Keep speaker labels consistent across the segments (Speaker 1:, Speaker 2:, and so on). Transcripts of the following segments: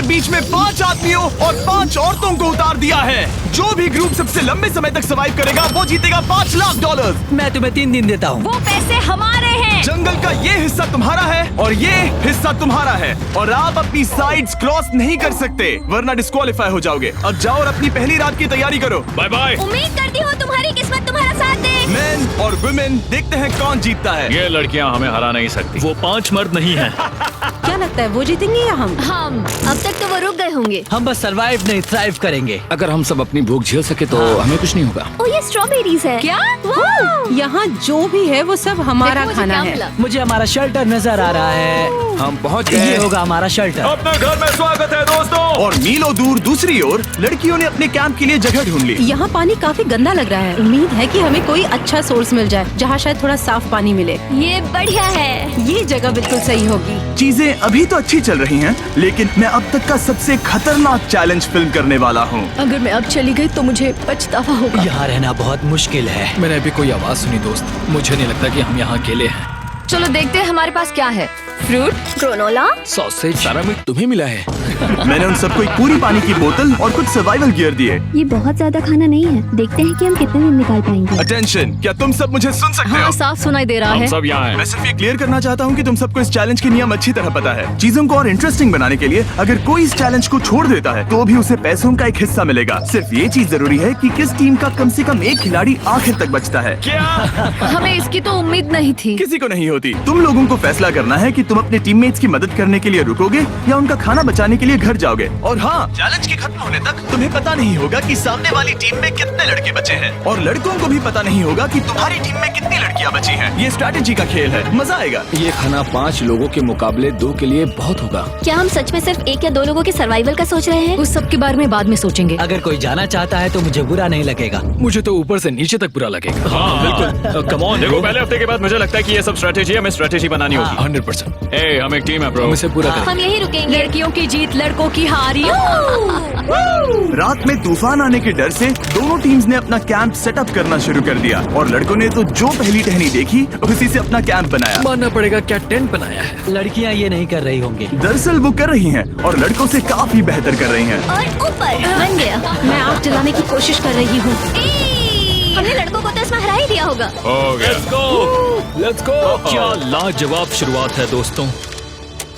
Speaker 1: बीच में 5 आदमियों और 5 औरतों को उतार दिया है। जो भी ग्रुप सबसे लंबे समय तक सर्वाइव करेगा वो जीतेगा $5 लाख।
Speaker 2: मैं तुम्हें 3 दिन देता हूँ।
Speaker 3: वो पैसे हमारे हैं।
Speaker 1: जंगल का ये हिस्सा तुम्हारा है और ये हिस्सा तुम्हारा है और आप अपनी साइड्स क्रॉस नहीं कर सकते वरना डिस्क्वालीफाई हो जाओगे। अब जाओ और अपनी पहली रात की तैयारी करो।
Speaker 4: Bye bye.
Speaker 3: उम्मीद करती हूँ तुम्हारी किस्मत तुम्हारा साथ दे।
Speaker 1: मेन और वुमेन, देखते हैं कौन जीतता है।
Speaker 4: ये लड़कियां हमें हरा नहीं सकती। वो 5 मर्द नहीं हैं।
Speaker 5: क्या लगता है वो जीतेंगे या हम?
Speaker 3: अब तक तो वो रुक गए होंगे।
Speaker 2: हम बस सरवाइव नहीं थ्राइव करेंगे।
Speaker 6: अगर हम सब अपनी भूख झेल सके तो हमें कुछ नहीं होगा।
Speaker 3: ओ, ये स्ट्रॉबेरीज है क्या?
Speaker 5: यहाँ जो भी है वो सब हमारा
Speaker 3: देखो मुझे
Speaker 5: खाना
Speaker 3: क्या
Speaker 5: है।
Speaker 3: मिला।
Speaker 2: मुझे हमारा शेल्टर नजर आ रहा है।
Speaker 6: हम पहुँच
Speaker 2: ये
Speaker 6: गए।
Speaker 2: होगा हमारा शेल्टर।
Speaker 4: अपने घर में स्वागत है दोस्तों।
Speaker 1: और मीलों दूर दूसरी ओर लड़कियों ने अपने कैंप के लिए जगह ढूंढ ली।
Speaker 5: यहाँ पानी काफी गंदा लग रहा है। उम्मीद है कि हमें कोई अच्छा सोर्स मिल जाए जहाँ शायद थोड़ा साफ पानी मिले।
Speaker 3: ये बढ़िया है।
Speaker 5: ये जगह बिल्कुल सही होगी।
Speaker 1: चीजें अभी तो अच्छी चल रही हैं, लेकिन मैं अब तक का सबसे खतरनाक चैलेंज फिल्म करने वाला हूँ।
Speaker 3: अगर मैं अब चली गई तो मुझे पछतावा होगा।
Speaker 2: यहाँ रहना बहुत मुश्किल है।
Speaker 6: मैंने अभी कोई आवाज सुनी दोस्त। मुझे नहीं लगता कि हम यहाँ अकेले हैं।
Speaker 3: चलो देखते हैं हमारे पास क्या है। Fruit, granola.
Speaker 6: सॉसेज, सारा मीट तुम्हें मिला है।
Speaker 1: मैंने उन सबको एक पूरी पानी की बोतल और कुछ सर्वाइवल गियर दिए।
Speaker 7: ये बहुत ज्यादा खाना नहीं है। देखते हैं कि हम कितने दिन निकाल पाएंगे।
Speaker 1: अटेंशन, क्या तुम सब मुझे सुन सकते हो?
Speaker 3: साफ सुनाई दे रहा
Speaker 4: हम
Speaker 3: है।
Speaker 4: सब यहाँ हैं।
Speaker 1: मैं सिर्फ ये क्लियर करना चाहता हूँ कि तुम सबको इस चैलेंज के नियम अच्छी तरह पता है। चीजों को और इंटरेस्टिंग बनाने के लिए अगर कोई इस चैलेंज को छोड़ देता है तो भी उसे पैसों का एक हिस्सा मिलेगा। सिर्फ ये चीज जरूरी है कि किस टीम का कम से कम एक खिलाड़ी आखिर तक बचता है।
Speaker 3: हमें इसकी तो उम्मीद नहीं थी।
Speaker 1: किसी को नहीं होती। तुम लोगों को फैसला करना है कि तुम अपने टीममेट्स की मदद करने के लिए रुकोगे या उनका खाना बचाने के लिए घर जाओगे। और हाँ, चैलेंज के खत्म होने तक तुम्हें पता नहीं होगा कि सामने वाली टीम में कितने लड़के बचे हैं और लड़कों को भी पता नहीं होगा कि तुम्हारी टीम में कितनी लड़कियां बची हैं। ये स्ट्रैटेजी का खेल है, मजा आएगा।
Speaker 6: ये खाना 5 लोगों के मुकाबले 2 के लिए बहुत होगा।
Speaker 7: क्या हम सच में सिर्फ 1 या 2 लोगों के सर्वाइवल का सोच रहे हैं?
Speaker 3: उस सब के बारे में बाद में सोचेंगे।
Speaker 2: अगर कोई जाना चाहता है तो मुझे बुरा नहीं लगेगा।
Speaker 6: मुझे तो ऊपर से नीचे तक बुरा लगेगा।
Speaker 4: हाँ बिल्कुल। Come on. देखो पहले हफ्ते के बाद मुझे लगता है कि ये सब स्ट्रेटेजी हमें स्ट्रेटेजी बनानी होगी।
Speaker 6: 100%।
Speaker 4: ए, हम एक टीम है ब्रो।
Speaker 6: हम इसे पूरा करेंगे।
Speaker 3: हम यही रुकेंगे। लड़कियों की जीत, लड़कों की हार।
Speaker 1: रात में तूफान आने के डर से दोनों टीम्स ने अपना कैंप सेटअप करना शुरू कर दिया और लड़कों ने तो जो पहली टहनी देखी उसी से अपना कैंप बनाया।
Speaker 6: मानना पड़ेगा, क्या टेंट बनाया है।
Speaker 2: लड़कियाँ ये नहीं कर रही होंगी।
Speaker 1: दरअसल वो कर रही हैं और लड़कों से काफी बेहतर कर रही हैं।
Speaker 3: और ऊपर बन गया।
Speaker 5: मैं आग जलाने की कोशिश कर रही हूँ।
Speaker 3: हमने लड़कों को तो इसमें हरा ही दिया होगा।
Speaker 4: हो गया।
Speaker 6: Let's go. क्या लाजवाब शुरुआत है दोस्तों।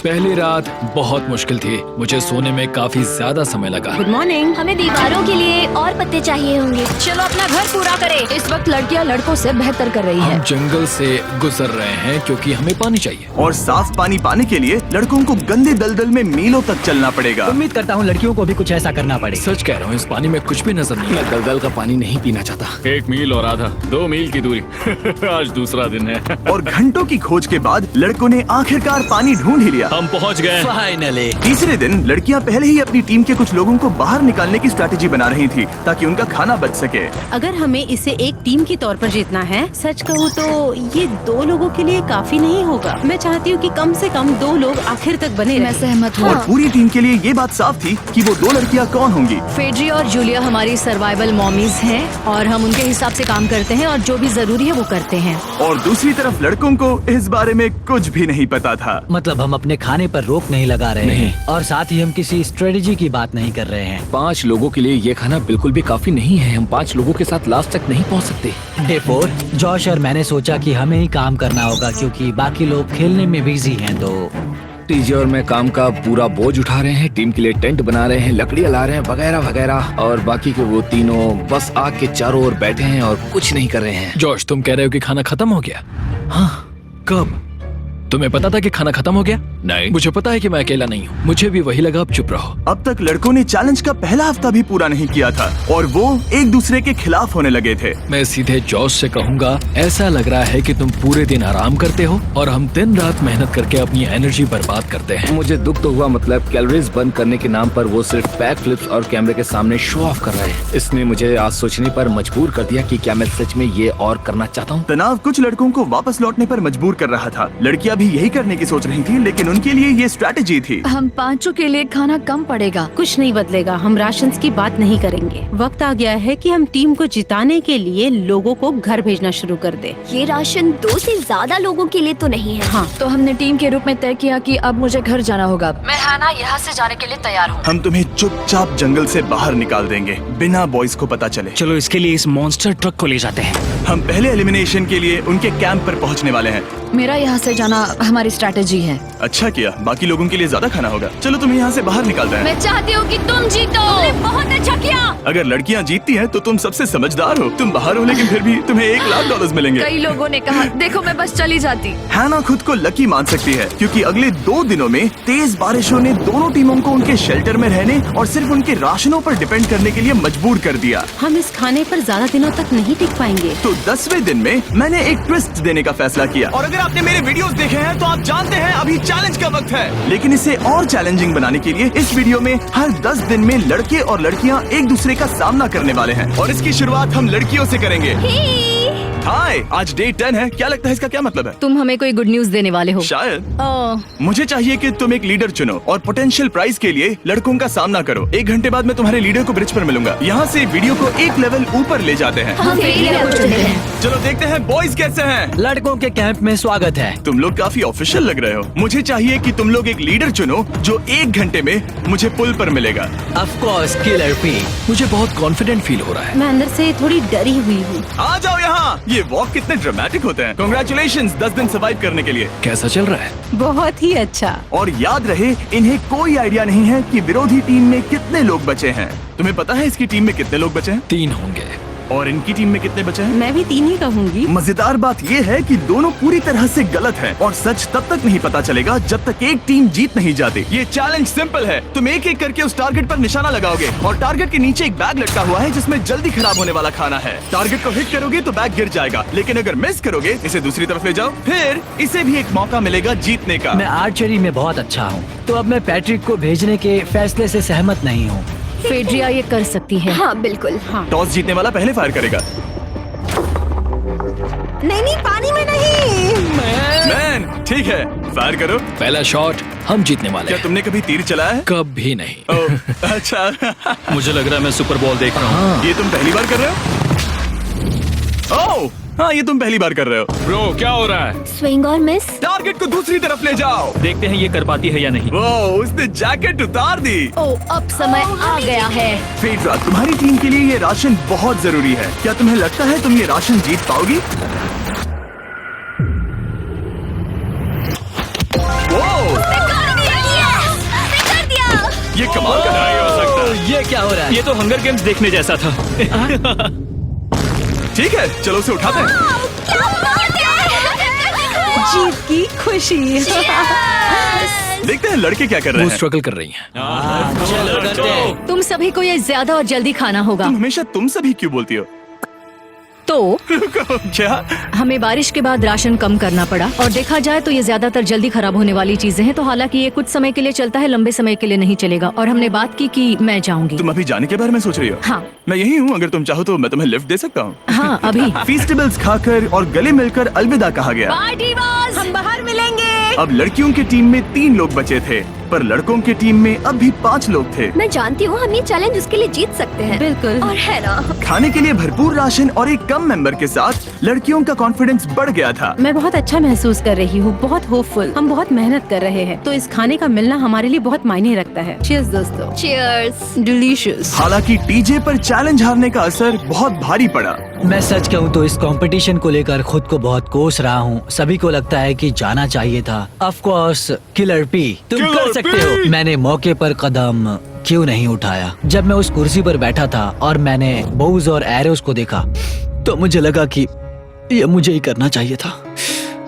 Speaker 6: पहली रात बहुत मुश्किल थी। मुझे सोने में काफी ज्यादा समय लगा।
Speaker 5: Good morning.
Speaker 7: हमें दीवारों के लिए और पत्ते चाहिए होंगे।
Speaker 3: चलो अपना घर पूरा करें। इस वक्त लड़कियां लड़कों से बेहतर कर रही
Speaker 6: हम
Speaker 3: है।
Speaker 6: जंगल से गुजर रहे हैं क्योंकि हमें पानी चाहिए।
Speaker 1: और साफ पानी पाने के लिए लड़कों को गंदे दलदल में मीलों तक चलना पड़ेगा।
Speaker 2: उम्मीद करता हूँ लड़कियों को भी कुछ ऐसा करना पड़ेगा।
Speaker 6: सच कह रहा हूँ, इस पानी में कुछ भी नजर नहीं। मैं दलदल का पानी नहीं पीना चाहता।
Speaker 4: 1 मील और आधा, 2 मील की दूरी। आज दूसरा दिन है।
Speaker 1: और घंटों की खोज के बाद लड़कों ने आखिरकार पानी ढूंढ ही लिया।
Speaker 4: हम पहुँच गए।
Speaker 2: फाइनली।
Speaker 1: तीसरे दिन लड़कियां पहले ही अपनी टीम के कुछ लोगों को बाहर निकालने की स्ट्रैटेजी बना रही थी ताकि उनका खाना बच सके।
Speaker 5: अगर हमें इसे एक टीम के तौर पर जीतना है, सच कहूँ तो ये 2 लोगों के लिए काफी नहीं होगा। मैं चाहती हूँ कि कम से कम 2 लोग आखिर तक बने
Speaker 3: मैं
Speaker 5: रहें।
Speaker 3: सहमत हूँ।
Speaker 1: और पूरी टीम के लिए ये बात साफ थी कि वो 2 लड़कियां कौन होंगी।
Speaker 3: फेड्री और जूलिया हमारी सर्वाइवल मॉमीज हैं और हम उनके हिसाब से काम करते हैं और जो भी जरूरी है वो करते हैं।
Speaker 1: और दूसरी तरफ लड़कों को इस बारे में कुछ भी नहीं पता था।
Speaker 2: मतलब हम अपने खाने पर रोक नहीं लगा रहे हैं और साथ ही हम किसी स्ट्रेटेजी की बात नहीं कर रहे हैं।
Speaker 6: 5 लोगों के लिए ये खाना बिल्कुल भी काफी नहीं है। हम 5 लोगों के साथ लास्ट तक नहीं पहुंच सकते।
Speaker 2: डे 4, जॉश और मैंने सोचा कि हमें ही काम करना होगा क्योंकि बाकी लोग खेलने में बिजी हैं। तो
Speaker 6: टीजे और मैं काम का पूरा बोझ उठा रहे हैं। टीम के लिए टेंट बना रहे हैं, लकड़ियाँ ला रहे हैं, वगैरह वगैरह। और बाकी के वो तीनों बस आग के चारों ओर बैठे हैं और कुछ नहीं कर रहे हैं। जॉश, तुम कह रहे हो कि खाना खत्म हो गया? हाँ, कब? तुम्हें पता था कि खाना खत्म हो गया? नहीं, मुझे पता है कि मैं अकेला नहीं हूँ। मुझे भी वही लगा। अब चुप रहो।
Speaker 1: अब तक लड़कों ने चैलेंज का पहला हफ्ता भी पूरा नहीं किया था और वो एक दूसरे के खिलाफ होने लगे थे।
Speaker 6: मैं सीधे जॉश से कहूँगा, ऐसा लग रहा है कि तुम पूरे दिन आराम करते हो और हम दिन रात मेहनत करके अपनी एनर्जी बर्बाद करते हैं। मुझे दुख तो हुआ, मतलब कैलोरीज बर्न करने के नाम पर वो सिर्फ बैक फ्लिप्स और कैमरे के सामने शो ऑफ कर रहे हैं। इसने मुझे आज सोचने पर मजबूर कर दिया कि क्या मैं सच में ये और करना चाहता हूँ।
Speaker 1: तनाव कुछ लड़कों को वापस लौटने पर मजबूर कर रहा था। लड़कियां भी भी यही करने की सोच रही थी, लेकिन उनके लिए ये स्ट्रैटेजी थी।
Speaker 3: हम पांचों के लिए खाना कम पड़ेगा।
Speaker 5: कुछ नहीं बदलेगा, हम राशन की बात नहीं करेंगे। वक्त आ गया है कि हम टीम को जिताने के लिए लोगों को घर भेजना शुरू कर दे।
Speaker 7: ये राशन 2 से ज्यादा लोगों के लिए तो नहीं है।
Speaker 5: हाँ,
Speaker 3: तो हमने टीम के रूप में तय किया कि अब मुझे घर जाना होगा। मैं हैना यहाँ से जाने के लिए तैयार हूँ।
Speaker 1: हम तुम्हें चुपचाप जंगल से बाहर निकाल देंगे बिना बॉयज को पता चले।
Speaker 8: चलो इसके लिए इस मॉन्स्टर ट्रक को ले जाते हैं।
Speaker 1: हम पहले एलिमिनेशन के लिए उनके कैंप पर पहुंचने वाले हैं।
Speaker 3: मेरा यहाँ से जाना हमारी स्ट्रैटेजी है।
Speaker 1: अच्छा किया, बाकी लोगों के लिए ज्यादा खाना होगा। चलो तुम्हें यहाँ से बाहर निकालते हैं।
Speaker 3: मैं चाहती हूँ कि तुम जीतो। तुमने बहुत अच्छा किया।
Speaker 1: अगर लड़कियाँ जीतती हैं तो तुम सबसे समझदार हो। तुम बाहर हो लेकिन फिर भी तुम्हें $1,00,000 मिलेंगे।
Speaker 3: कई लोगों ने कहा देखो मैं बस चली जाती।
Speaker 1: हैना खुद को लकी मान सकती है क्योंकि अगले 2 दिनों में तेज बारिशों ने दोनों टीमों को उनके शेल्टर में रहने और सिर्फ उनके राशनों पर डिपेंड करने के लिए मजबूर कर दिया।
Speaker 5: हम इस खाने पर ज्यादा दिनों तक नहीं टिक पाएंगे।
Speaker 1: तो 10वें दिन में मैंने एक ट्विस्ट देने का फैसला किया। और अगर आपने मेरे वीडियोस देखे हैं तो आप जानते हैं अभी चैलेंज का वक्त है। लेकिन इसे और चैलेंजिंग बनाने के लिए इस वीडियो में हर 10 दिन में लड़के और लड़कियां एक दूसरे का सामना करने वाले हैं और इसकी शुरुआत हम लड़कियों से करेंगे। हाय, आज डे 10 है। क्या लगता है इसका क्या मतलब है?
Speaker 3: तुम हमें कोई गुड न्यूज देने वाले हो
Speaker 1: शायद।
Speaker 3: ओह,
Speaker 1: मुझे चाहिए कि तुम एक लीडर चुनो और पोटेंशियल प्राइज के लिए लड़कों का सामना करो। 1 घंटे बाद मैं तुम्हारे लीडर को ब्रिज पर मिलूंगा। यहाँ से वीडियो को एक लेवल ऊपर ले जाते हैं।
Speaker 3: हम फेलियर को चुनते हैं।
Speaker 1: चलो देखते हैं बॉयज कैसे हैं।
Speaker 2: लड़कों के कैंप में स्वागत है।
Speaker 1: तुम लोग काफी ऑफिशियल लग रहे हो। मुझे चाहिए कि तुम लोग एक लीडर चुनो जो 1 घंटे में मुझे पुल पर मिलेगा।
Speaker 2: Of course killer P.
Speaker 6: मुझे बहुत कॉन्फिडेंट फील हो रहा है।
Speaker 5: मैं अंदर से थोड़ी डरी हुई हूँ।
Speaker 1: आ जाओ यहाँ। ये वॉक कितने ड्रामेटिक होते हैं। कांग्रेचुलेशंस 10 दिन सर्वाइव करने के लिए।
Speaker 6: कैसा चल रहा है?
Speaker 5: बहुत ही अच्छा।
Speaker 1: और याद रहे इन्हें कोई आइडिया नहीं है कि विरोधी टीम में कितने लोग बचे हैं। तुम्हें पता है इसकी टीम में कितने लोग बचे हैं?
Speaker 6: 3 होंगे।
Speaker 1: और इनकी टीम में कितने बचे हैं?
Speaker 5: मैं भी 3 ही कहूँगी।
Speaker 1: मजेदार बात ये है कि दोनों पूरी तरह से गलत हैं और सच तब तक नहीं पता चलेगा जब तक एक टीम जीत नहीं जाती। ये चैलेंज सिंपल है। तुम एक एक करके उस टारगेट पर निशाना लगाओगे और टारगेट के नीचे एक बैग लटका हुआ है जिसमें जल्दी खराब होने वाला खाना है। टारगेट को हिट करोगे तो बैग गिर जाएगा, लेकिन अगर मिस करोगे इसे दूसरी तरफ ले जाओ, फिर इसे भी एक मौका मिलेगा जीतने का।
Speaker 2: मैं आर्चरी में बहुत अच्छा हूँ, तो अब मैं पैट्रिक को भेजने के फैसले से सहमत नहीं हूँ।
Speaker 3: फेड्रिया ये कर सकती है।
Speaker 7: हाँ बिल्कुल।
Speaker 5: हाँ।
Speaker 1: टॉस जीतने वाला पहले फायर करेगा।
Speaker 5: नहीं, पानी में नहीं।
Speaker 1: मैन, ठीक है, फायर करो।
Speaker 6: पहला शॉट हम जीतने वाले
Speaker 1: क्या
Speaker 6: हैं।
Speaker 1: तुमने कभी तीर चलाया है?
Speaker 6: कभी नहीं।
Speaker 1: ओह, अच्छा।
Speaker 4: मुझे लग रहा है मैं सुपर बॉल देख रहा हूँ।
Speaker 1: ये तुम पहली बार कर रहे हो? ओह, हाँ, ये तुम पहली बार कर रहे हो।
Speaker 4: ब्रो क्या हो रहा है?
Speaker 7: स्विंग और मिस।
Speaker 1: टारगेट को दूसरी तरफ ले जाओ।
Speaker 4: देखते हैं ये कर पाती है या नहीं।
Speaker 1: वो उसने जैकेट उतार दी।
Speaker 3: ओह, अब समय आ गया है।
Speaker 1: फेड्रा, तुम्हारी टीम के लिए ये राशन बहुत जरूरी है। क्या तुम्हें लगता है तुम ये राशन जीत पाओगी? वो, ये कमाल का
Speaker 4: नहीं हो सकता।
Speaker 2: ये क्या हो रहा है?
Speaker 4: ये तो हंगर गेम्स देखने जैसा था।
Speaker 1: ठीक है, चलो उसे उठाते हैं।
Speaker 5: जीत की खुशी।
Speaker 1: देखते हैं लड़के क्या कर रहे
Speaker 6: वो
Speaker 1: हैं।
Speaker 6: स्ट्रगल कर रही हैं।
Speaker 2: चलो करते हैं।
Speaker 3: तुम सभी को ये ज्यादा और जल्दी खाना होगा।
Speaker 1: तुम हमेशा तुम सभी क्यों बोलती हो?
Speaker 3: तो
Speaker 1: क्या?
Speaker 3: हमें बारिश के बाद राशन कम करना पड़ा और देखा जाए तो ये ज्यादातर जल्दी खराब होने वाली चीजें हैं। तो हालांकि ये कुछ समय के लिए चलता है, लंबे समय के लिए नहीं चलेगा। और हमने बात की कि मैं जाऊंगी।
Speaker 1: तुम अभी जाने के बारे में सोच रही हो?
Speaker 3: हाँ।
Speaker 1: मैं यही हूँ, अगर तुम चाहो तो मैं तुम्हें लिफ्ट दे सकता हूँ।
Speaker 3: हाँ, अभी।
Speaker 1: फेस्टिवल्स खाकर और गले मिलकर अलविदा कहा गया।
Speaker 5: हम बाहर मिलेंगे।
Speaker 1: अब लड़कियों की टीम में 3 लोग बचे थे, पर लड़कों की टीम में अब भी 5 लोग थे।
Speaker 7: मैं जानती हूँ हम ये चैलेंज उसके लिए जीत सकते हैं।
Speaker 5: बिल्कुल।
Speaker 7: और है ना।
Speaker 1: खाने के लिए भरपूर राशन और एक कम मेंबर के साथ लड़कियों का कॉन्फिडेंस बढ़ गया था।
Speaker 5: मैं बहुत अच्छा महसूस कर रही हूँ, बहुत होपफुल। हम बहुत मेहनत कर रहे हैं, तो इस खाने का मिलना हमारे लिए बहुत मायने रखता है। चीयर्स दोस्तों।
Speaker 7: चीयर्स।
Speaker 5: डिलीशियस।
Speaker 1: हालांकि टीजे पर चैलेंज हारने का असर बहुत भारी पड़ा।
Speaker 2: मैं सच कहूँ तो इस कंपटीशन को लेकर खुद को बहुत कोस रहा हूँ। सभी को लगता है कि जाना चाहिए था। ऑफ कोर्स किलर पी, तुम कर सकते हो। मैंने मौके पर कदम क्यों नहीं उठाया? जब मैं उस कुर्सी पर बैठा था और मैंने बोज और एरोस को देखा तो मुझे लगा कि ये मुझे ही करना चाहिए था।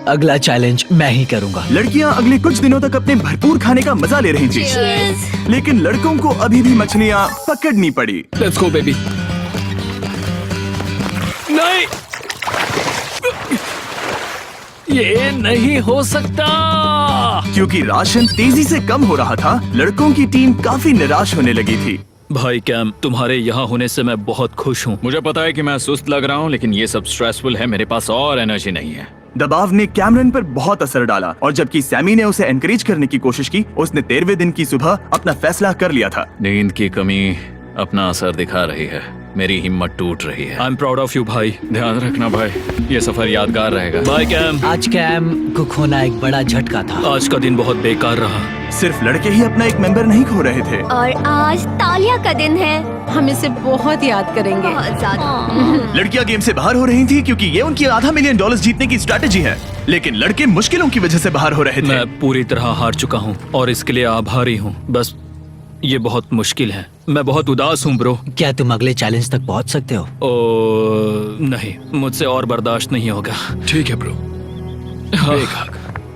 Speaker 2: अगला चैलेंज मैं ही करूँगा।
Speaker 1: लड़कियां अगले कुछ दिनों तक अपने भरपूर खाने का मजा ले रही थी, लेकिन लड़कों को अभी भी मछलियां पकड़नी पड़ी।
Speaker 6: Let's go baby.
Speaker 2: नहीं, ये नहीं हो सकता।
Speaker 1: क्योंकि राशन तेजी से कम हो रहा था, लड़कों की टीम काफी निराश होने लगी थी।
Speaker 4: भाई कैम, तुम्हारे यहाँ होने से मैं बहुत खुश हूँ। मुझे पता है कि मैं सुस्त लग रहा हूँ, लेकिन ये सब स्ट्रेसफुल है। मेरे पास और एनर्जी नहीं है।
Speaker 1: दबाव ने कैमरन पर बहुत असर डाला और जबकि सैमी ने उसे एनकरेज करने की कोशिश की, उसने 13वें दिन की सुबह अपना फैसला कर लिया था।
Speaker 4: नींद की कमी अपना असर दिखा रही है, मेरी हिम्मत टूट रही है। I am proud of you भाई, ध्यान रखना भाई, ये सफर यादगार रहेगा। Bye cam.
Speaker 2: आज कैम को खोना एक बड़ा झटका था।
Speaker 4: आज का दिन बहुत बेकार रहा।
Speaker 1: सिर्फ लड़के ही अपना एक मेंबर नहीं खो रहे थे।
Speaker 7: और आज तालिया का दिन है।
Speaker 5: हम इसे बहुत याद करेंगे।
Speaker 7: बहुत ज्यादा।
Speaker 1: लड़कियां गेम से बाहर हो रही थी क्योंकि ये उनकी $500 मिलियन जीतने की स्ट्रैटेजी है, लेकिन लड़के मुश्किलों की वजह से बाहर हो रहे थे।
Speaker 4: मैं पूरी तरह हार चुका हूँ और इसके लिए आभारी हूँ। बस ये बहुत मुश्किल है, मैं बहुत उदास हूँ ब्रो।
Speaker 2: क्या तुम अगले चैलेंज तक पहुंच सकते हो?
Speaker 4: ओ नहीं, मुझसे और बर्दाश्त नहीं होगा।
Speaker 6: ठीक है ब्रो।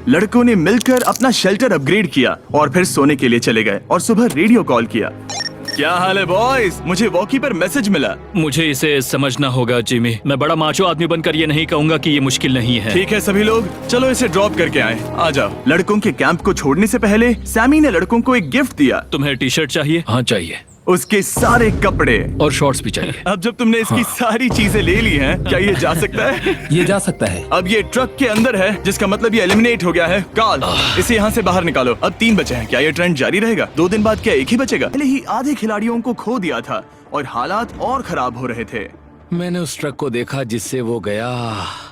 Speaker 1: लड़कों ने मिलकर अपना शेल्टर अपग्रेड किया और फिर सोने के लिए चले गए और सुबह रेडियो कॉल किया। क्या हाल है बॉयज? मुझे वॉकी पर मैसेज मिला।
Speaker 4: मुझे इसे समझना होगा जिमी। मैं बड़ा माचो आदमी बनकर ये नहीं कहूंगा कि ये मुश्किल नहीं है।
Speaker 1: ठीक है सभी लोग, चलो इसे ड्रॉप करके आए। आ जाओ। लड़कों के कैंप को छोड़ने से पहले सैमी ने लड़कों को एक गिफ्ट दिया।
Speaker 4: तुम्हें टी शर्ट चाहिए?
Speaker 6: हाँ चाहिए,
Speaker 1: उसके सारे कपड़े
Speaker 6: और शॉर्ट्स भी चाहिए।
Speaker 1: अब जब तुमने इसकी सारी चीजें ले ली हैं, क्या ये जा सकता है?
Speaker 6: ये जा सकता है।
Speaker 1: अब ये ट्रक के अंदर है, जिसका मतलब ये एलिमिनेट हो गया है। कार्ल, इसे यहाँ से बाहर निकालो। अब 3 बचे हैं। क्या ये ट्रेंड जारी रहेगा? 2 दिन बाद क्या एक ही बचेगा? पहले ही आधे खिलाड़ियों को खो दिया था और हालात और खराब हो रहे थे।
Speaker 6: मैंने उस ट्रक को देखा जिससे वो गया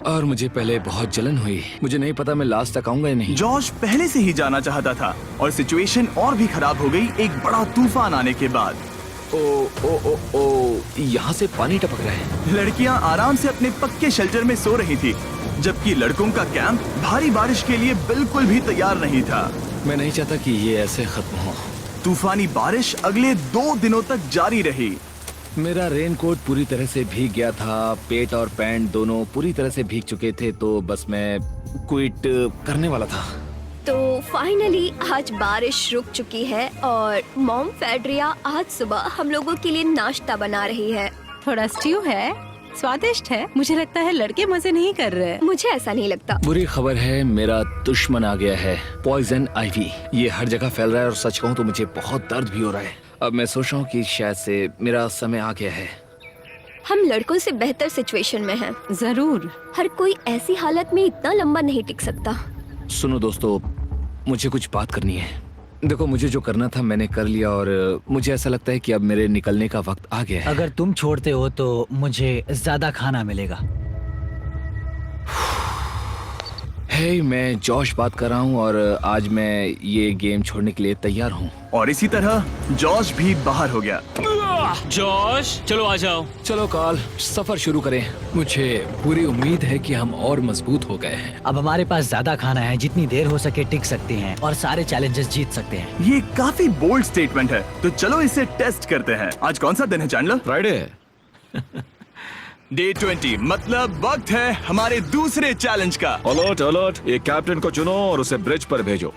Speaker 6: और मुझे पहले बहुत जलन हुई। मुझे नहीं पता मैं लास्ट तक आऊंगा या नहीं।
Speaker 1: जॉश पहले से ही जाना चाहता था और सिचुएशन और भी खराब हो गई एक बड़ा तूफान आने के बाद।
Speaker 6: ओ, यहाँ से पानी टपक रहा है।
Speaker 1: लड़कियां आराम से अपने पक्के शेल्टर में सो रही थी, जबकि लड़कों का कैंप भारी बारिश के लिए बिल्कुल भी तैयार नहीं था।
Speaker 6: मैं नहीं चाहता कि ये ऐसे खत्म हो।
Speaker 1: तूफानी बारिश अगले 2 दिनों तक जारी रही।
Speaker 6: मेरा रेनकोट पूरी तरह से भीग गया था, पेट और पैंट दोनों पूरी तरह से भीग चुके थे, तो बस मैं क्विट करने वाला था।
Speaker 7: तो फाइनली आज बारिश रुक चुकी है और मॉम फेड्रिया आज सुबह हम लोगों के लिए नाश्ता बना रही है।
Speaker 5: थोड़ा स्ट्यू है, स्वादिष्ट है। मुझे लगता है लड़के मजे नहीं कर रहे।
Speaker 7: मुझे ऐसा नहीं लगता।
Speaker 6: बुरी खबर है, मेरा दुश्मन आ गया है, पॉइजन आइवी। ये हर जगह फैल रहा है और सच कहूँ तो मुझे बहुत दर्द भी हो रहा है। अब मैं सोच रहा हूँ कि शायद से मेरा समय आ गया है।
Speaker 7: हम लड़कों से बेहतर सिचुएशन में हैं।
Speaker 5: जरूर।
Speaker 7: हर कोई ऐसी हालत में इतना लंबा नहीं टिक सकता।
Speaker 6: सुनो दोस्तों, मुझे कुछ बात करनी है। देखो, मुझे जो करना था मैंने कर लिया और मुझे ऐसा लगता है कि अब मेरे निकलने का वक्त आ गया है।
Speaker 2: अगर तुम छोड़ते हो तो मुझे ज्यादा खाना मिलेगा।
Speaker 6: हे, मैं जॉश बात कर रहा हूँ और आज मैं ये गेम छोड़ने के लिए तैयार हूँ।
Speaker 1: और इसी तरह जॉश भी बाहर हो गया।
Speaker 8: जॉश चलो आ जाओ।
Speaker 6: चलो कार्ल, सफर शुरू करें। मुझे पूरी उम्मीद है कि हम और मजबूत हो गए हैं।
Speaker 2: अब हमारे पास ज्यादा खाना है, जितनी देर हो सके टिक सकते हैं और सारे चैलेंजेस जीत सकते हैं।
Speaker 1: ये काफी बोल्ड स्टेटमेंट है, तो चलो इसे टेस्ट करते हैं। आज कौन सा दिन है चैंडलर?
Speaker 4: फ्राइडे।
Speaker 1: डे 20, मतलब वक्त है हमारे दूसरे चैलेंज का।
Speaker 4: अलर्ट अलर्ट, एक कैप्टन को चुनो और उसे ब्रिज पर भेजो।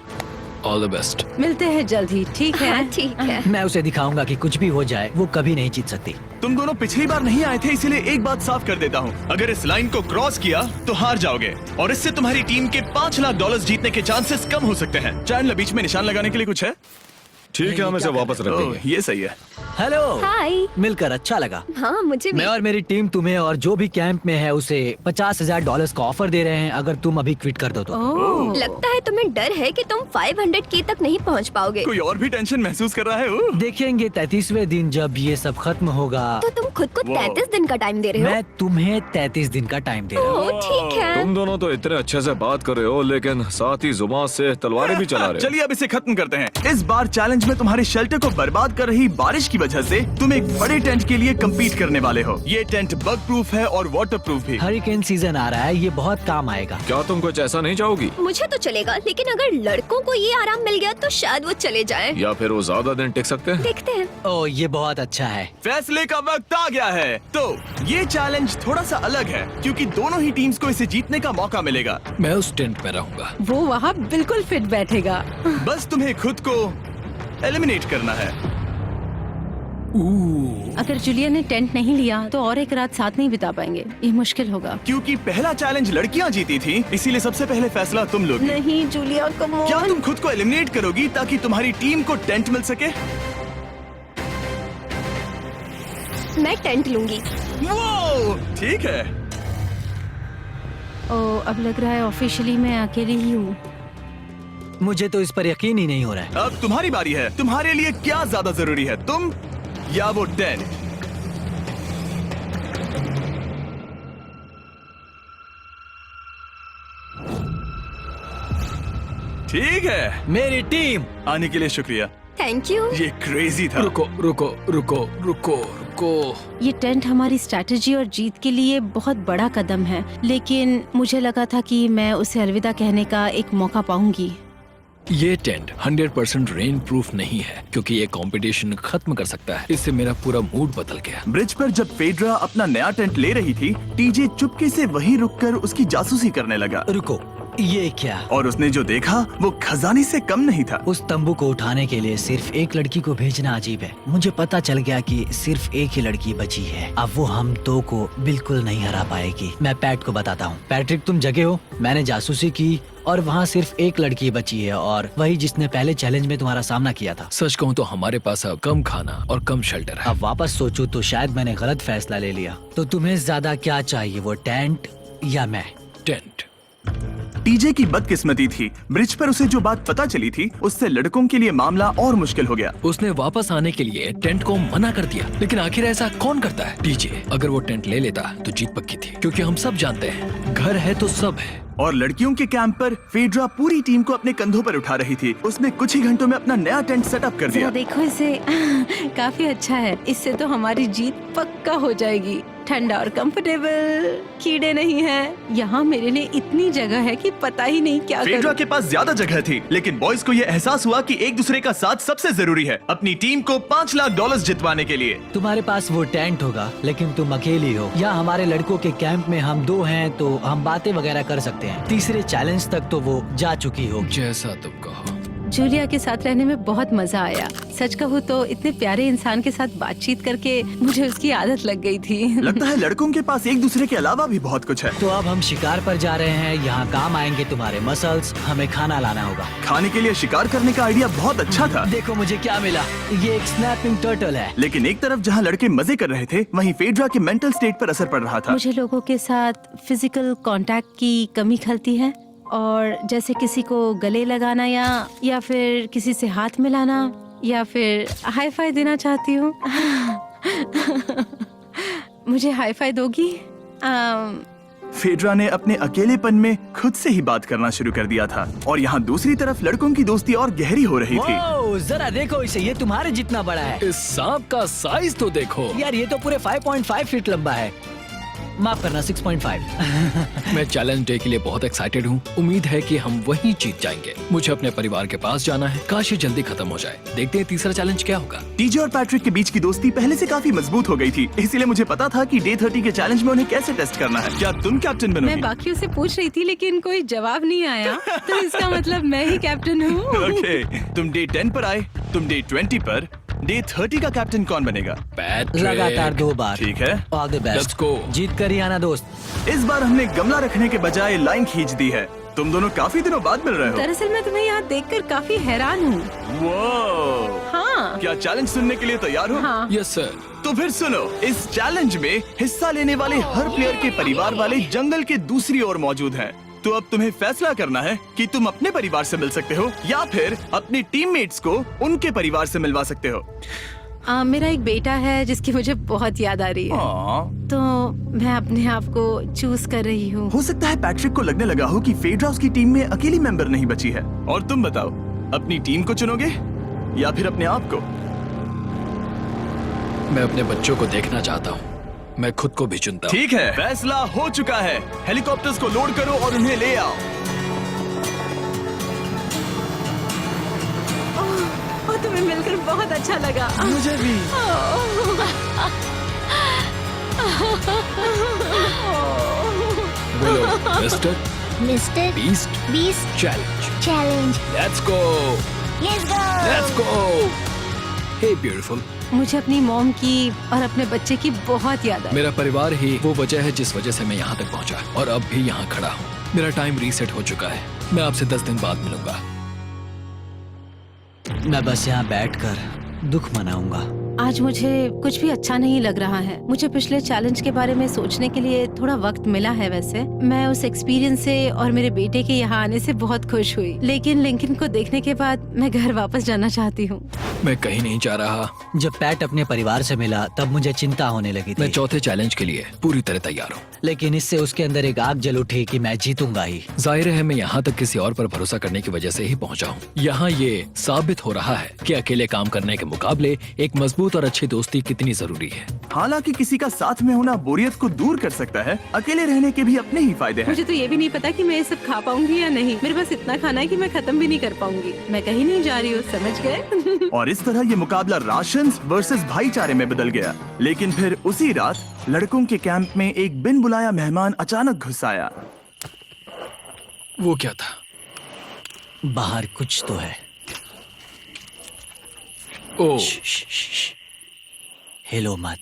Speaker 6: All the best.
Speaker 5: मिलते हैं जल्द ही, ठीक है?
Speaker 7: हाँ, ठीक है।
Speaker 2: मैं उसे दिखाऊंगा कि कुछ भी हो जाए वो कभी नहीं जीत सकती।
Speaker 1: तुम दोनों पिछली बार नहीं आए थे, इसीलिए एक बात साफ कर देता हूँ। अगर इस लाइन को क्रॉस किया तो हार जाओगे और इससे तुम्हारी टीम के $5 लाख जीतने के चांसेस कम हो सकते हैं। चैंडलर, बीच में निशान लगाने के लिए कुछ है?
Speaker 4: ठीक है, हम इसे वापस रख देंगे।
Speaker 1: ये सही है।
Speaker 2: हेलो।
Speaker 7: हाय।
Speaker 2: मिलकर अच्छा लगा।
Speaker 7: हाँ, मुझे भी।
Speaker 2: मैं और मेरी टीम तुम्हें और जो भी कैंप में है उसे $50,000 का ऑफर दे रहे हैं अगर तुम अभी क्विट कर दो तो।
Speaker 5: ओह,
Speaker 7: लगता है तुम्हें डर है कि तुम 500K तक नहीं पहुंच पाओगे।
Speaker 1: कोई और भी टेंशन महसूस कर रहा है?
Speaker 2: देखेंगे 33वें दिन जब ये सब खत्म होगा।
Speaker 7: तो तुम खुद को 33 दिन का टाइम दे रहे हो?
Speaker 2: मैं तुम्हें 33 दिन का टाइम दे रहा हूँ।
Speaker 7: ओह, ठीक है।
Speaker 4: तुम दोनों तो इतने अच्छे से बात कर रहे हो, लेकिन साथ ही जुबान से तलवारें भी चला रहे हो।
Speaker 1: चलिए अब इसे खत्म करते हैं। इस बार चैलेंज में तुम्हारे शेल्टर को बर्बाद कर रही बारिश की वजह से तुम एक बड़े टेंट के लिए कम्पीट करने वाले हो। ये टेंट बग प्रूफ है और वाटर प्रूफ भी।
Speaker 2: हरिकेन सीजन आ रहा है, ये बहुत काम आएगा।
Speaker 4: क्या तुम कुछ ऐसा नहीं चाहोगी?
Speaker 7: मुझे तो चलेगा, लेकिन अगर लड़कों को ये आराम मिल गया तो शायद वो चले जाएं।
Speaker 4: या फिर वो ज्यादा दिन टिक सकते हैं?
Speaker 7: देखते हैं।
Speaker 2: ओह, ये बहुत अच्छा है।
Speaker 1: फैसले का वक्त आ गया है। तो ये चैलेंज थोड़ा सा अलग है क्योंकि दोनों ही टीम्स को इसे जीतने का मौका मिलेगा।
Speaker 6: मैं उस टेंट में रहूंगा।
Speaker 5: वो वहाँ बिल्कुल फिट बैठेगा।
Speaker 1: बस तुम्हें खुद को एलिमिनेट करना है।
Speaker 5: अगर जूलिया ने टेंट नहीं लिया तो और एक रात साथ नहीं बिता पाएंगे। ये मुश्किल होगा।
Speaker 1: क्योंकि पहला चैलेंज लड़कियां जीती थी, इसीलिए सबसे पहले फैसला तुम लोगी।
Speaker 5: नहीं जूलिया, कम ऑन।
Speaker 1: क्या तुम खुद को एलिमिनेट करोगी ताकि तुम्हारी टीम को टेंट मिल सके?
Speaker 7: मैं टेंट लूंगी।
Speaker 1: वो ठीक है।
Speaker 5: अब लग रहा है ऑफिशियली मैं अकेली ही हूँ।
Speaker 2: मुझे तो इस पर यकीन ही नहीं हो रहा है।
Speaker 1: अब तुम्हारी बारी है। तुम्हारे लिए क्या ज्यादा जरूरी है, तुम या वो टेंट? ठीक है,
Speaker 2: मेरी टीम।
Speaker 1: आने के लिए शुक्रिया।
Speaker 7: Thank you.
Speaker 1: ये क्रेजी था।
Speaker 6: रुको रुको रुको रुको रुको।
Speaker 5: ये टेंट हमारी स्ट्रैटेजी और जीत के लिए बहुत बड़ा कदम है, लेकिन मुझे लगा था कि मैं उसे अलविदा कहने का एक मौका पाऊंगी।
Speaker 6: ये टेंट 100% रेन प्रूफ नहीं है, क्योंकि ये कंपटीशन खत्म कर सकता है। इससे मेरा पूरा मूड बदल गया।
Speaker 1: ब्रिज पर जब फेड्रा अपना नया टेंट ले रही थी, टीजे चुपके से वहीं रुककर उसकी जासूसी करने लगा।
Speaker 2: रुको, ये क्या?
Speaker 1: और उसने जो देखा वो खजाने से कम नहीं था।
Speaker 2: उस तंबू को उठाने के लिए सिर्फ एक लड़की को भेजना अजीब है। मुझे पता चल गया कि सिर्फ एक ही लड़की बची है। अब वो हम दो को बिल्कुल नहीं हरा पाएगी। मैं पैट को बताता हूँ। पैट्रिक, तुम जगे हो? मैंने जासूसी की और वहाँ सिर्फ एक लड़की बची है, और वही जिसने पहले चैलेंज में तुम्हारा सामना किया था।
Speaker 6: सच कहूँ तो हमारे पास अब कम खाना और कम शेल्टर है।
Speaker 2: अब वापस सोचूं तो शायद मैंने गलत फैसला ले लिया। तो तुम्हें ज्यादा क्या चाहिए, वो टेंट या मैं?
Speaker 6: टेंट।
Speaker 1: टीजे की बदकिस्मती थी, ब्रिज पर उसे जो बात पता चली थी उससे लड़कों के लिए मामला और मुश्किल हो गया।
Speaker 6: उसने वापस आने के लिए टेंट को मना कर दिया, लेकिन आखिर ऐसा कौन करता है? टीजे, अगर वो टेंट ले लेता तो जीत पक्की थी, क्योंकि हम सब जानते हैं घर है तो सब है।
Speaker 1: और लड़कियों के कैंप पर फेड्रा पूरी टीम को अपने कंधों पर उठा रही थी। उसने कुछ ही घंटों में अपना नया टेंट सेटअप कर
Speaker 5: जरा
Speaker 1: दिया।
Speaker 5: देखो इसे। काफी अच्छा है। इससे तो हमारी जीत पक्का हो जाएगी। ठंडा और कंफर्टेबल, कीड़े नहीं हैं। यहाँ मेरे लिए इतनी जगह है कि पता ही नहीं क्या
Speaker 1: फेड्रा
Speaker 5: करूं।
Speaker 1: के पास ज्यादा जगह थी, लेकिन बॉयज को यह एहसास हुआ कि एक दूसरे का साथ सबसे जरूरी है अपनी टीम को $5 लाख जितवाने के लिए।
Speaker 2: तुम्हारे पास वो टेंट होगा, लेकिन तुम अकेली हो। या हमारे लड़कों के कैंप में हम दो हैं तो हम बातें वगैरह कर सकते हैं। तीसरे चैलेंज तक तो वो जा चुकी हो।
Speaker 6: जैसा तुम कहो।
Speaker 5: जूलिया के साथ रहने में बहुत मजा आया। सच कहूँ तो इतने प्यारे इंसान के साथ बातचीत करके मुझे उसकी आदत लग गई थी।
Speaker 1: लगता है लड़कों के पास एक दूसरे के अलावा भी बहुत कुछ है।
Speaker 2: तो अब हम शिकार पर जा रहे हैं। यहाँ काम आएंगे तुम्हारे मसल्स। हमें खाना लाना होगा।
Speaker 1: खाने के लिए शिकार करने का आइडिया बहुत अच्छा था।
Speaker 2: देखो मुझे क्या मिला। ये एक स्नैपिंग टर्टल है।
Speaker 1: लेकिन एक तरफ जहाँ लड़के मजे कर रहे थे, वहीं फेड्रा के मेंटल स्टेट पर असर पड़ रहा था।
Speaker 5: मुझे लोगों के साथ फिजिकल कांटेक्ट की कमी खलती है, और जैसे किसी को गले लगाना या फिर किसी से हाथ मिलाना या फिर हाई फाई देना चाहती हूँ। मुझे हाई फाई दोगी?
Speaker 1: फेड्रा ने अपने अकेलेपन में खुद से ही बात करना शुरू कर दिया था, और यहाँ दूसरी तरफ लड़कों की दोस्ती और गहरी हो रही थी।
Speaker 2: वाओ, जरा देखो इसे। ये तुम्हारे जितना बड़ा है।
Speaker 6: इस सांप का साइज तो देखो
Speaker 2: यार, ये तो पूरे 5.5 फीट लंबा है। माफ करना, 6.5।
Speaker 6: मैं चैलेंज डे के लिए बहुत एक्साइटेड हूँ। उम्मीद है कि हम वहीं जीत जाएंगे। मुझे अपने परिवार के पास जाना है। काश ये जल्दी खत्म हो जाए। देखते हैं तीसरा चैलेंज क्या होगा।
Speaker 1: टीजे और पैट्रिक के बीच की दोस्ती पहले से काफी मजबूत हो गई थी, इसीलिए मुझे पता था कि डे 30 के चैलेंज में उन्हें कैसे टेस्ट करना है। क्या तुम कैप्टन बनोगी?
Speaker 5: मैं बाकियों से पूछ रही थी, लेकिन कोई जवाब नहीं आया, तो इसका मतलब मैं ही कैप्टन हूँ।
Speaker 1: ओके, तुम डे 10 पर आए, तुम डे 20 पर। डे 30 का कैप्टन कौन बनेगा?
Speaker 6: पैट्रिक।
Speaker 2: लगातार 2 बार।
Speaker 1: ठीक है,
Speaker 2: all the best.
Speaker 6: Let's go।
Speaker 2: जीत कर ही आना दोस्त।
Speaker 1: इस बार हमने गमला रखने के बजाय लाइन खींच दी है। तुम दोनों काफी दिनों बाद मिल रहे हो।
Speaker 5: दरअसल मैं तुम्हें यहाँ देखकर काफी हैरान हूँ।
Speaker 1: वो
Speaker 5: हाँ।
Speaker 1: क्या चैलेंज सुनने के लिए तैयार हो?
Speaker 5: हाँ।
Speaker 6: Yes sir.
Speaker 1: तो फिर सुनो, इस चैलेंज में हिस्सा लेने वाले हर प्लेयर के परिवार वाले जंगल के दूसरी ओर मौजूद हैं। तो अब तुम्हें फैसला करना है कि तुम अपने परिवार से मिल सकते हो या फिर अपने टीममेट्स को उनके परिवार से मिलवा सकते हो।
Speaker 5: मेरा एक बेटा है जिसकी मुझे बहुत याद आ रही है, तो मैं अपने आप को चूज कर रही हूँ।
Speaker 1: हो सकता है पैट्रिक को लगने लगा हो कि फेड्रा उसकी टीम में अकेली मेंबर नहीं बची है। और तुम बताओ, अपनी टीम को चुनोगे या फिर अपने आप को?
Speaker 6: मैं अपने बच्चों को देखना चाहता हूँ। मैं खुद को भी चुनता हूँ।
Speaker 1: ठीक है, फैसला हो चुका है। हेलीकॉप्टर्स को लोड करो और उन्हें ले आओ।
Speaker 5: और तुम्हें मिलकर बहुत अच्छा लगा।
Speaker 2: मुझे भी।
Speaker 6: बोलो mister
Speaker 9: Mister
Speaker 6: Beast challenge.
Speaker 9: Challenge.
Speaker 6: Let's go. Let's go. Hey beautiful.
Speaker 5: मुझे अपनी मॉम की और अपने बच्चे की बहुत याद आई।
Speaker 6: मेरा परिवार ही वो वजह है जिस वजह से मैं यहाँ तक पहुँचा, और अब भी यहाँ खड़ा हूँ। मेरा टाइम रीसेट हो चुका है। मैं आपसे 10 दिन बाद मिलूंगा।
Speaker 2: मैं बस यहाँ बैठकर दुख मनाऊंगा।
Speaker 5: आज मुझे कुछ भी अच्छा नहीं लग रहा है। मुझे पिछले चैलेंज के बारे में सोचने के लिए थोड़ा वक्त मिला है। वैसे मैं उस एक्सपीरियंस से और मेरे बेटे के यहाँ आने से बहुत खुश हुई, लेकिन लिंकन को देखने के बाद मैं घर वापस जाना चाहती हूँ।
Speaker 6: मैं कहीं नहीं जा रहा।
Speaker 2: जब पैट अपने परिवार से मिला तब मुझे चिंता होने लगी
Speaker 6: मैं
Speaker 2: थी,
Speaker 6: चौथे चैलेंज के लिए पूरी तरह तैयार हूँ।
Speaker 2: लेकिन इससे उसके अंदर एक आग जल उठी कि मैं जीतूंगा ही।
Speaker 6: जाहिर है मैं यहाँ तक किसी और पर भरोसा करने की वजह से ही पहुँचा हूँ। यहाँ ये साबित हो रहा है कि अकेले काम करने के मुकाबले एक मजबूत और अच्छी दोस्ती कितनी जरूरी है।
Speaker 1: हालांकि किसी का साथ में होना बोरियत को दूर कर सकता है, अकेले रहने के भी अपने ही फायदे हैं।
Speaker 5: मुझे तो ये भी नहीं पता कि मैं ये सब खा पाऊंगी या नहीं। मेरे पास इतना खाना है कि मैं खत्म भी नहीं कर पाऊंगी। मैं कहीं नहीं जा रही हूँ, समझ गए?
Speaker 1: और इस तरह ये मुकाबला राशंस वर्सेस भाईचारे में बदल गया। लेकिन फिर उसी रात लड़कों के कैंप में एक बिन बुलाया मेहमान अचानक घुस आया।
Speaker 6: वो क्या था?
Speaker 2: बाहर कुछ तो है।
Speaker 6: ओ,
Speaker 2: हिलो मत।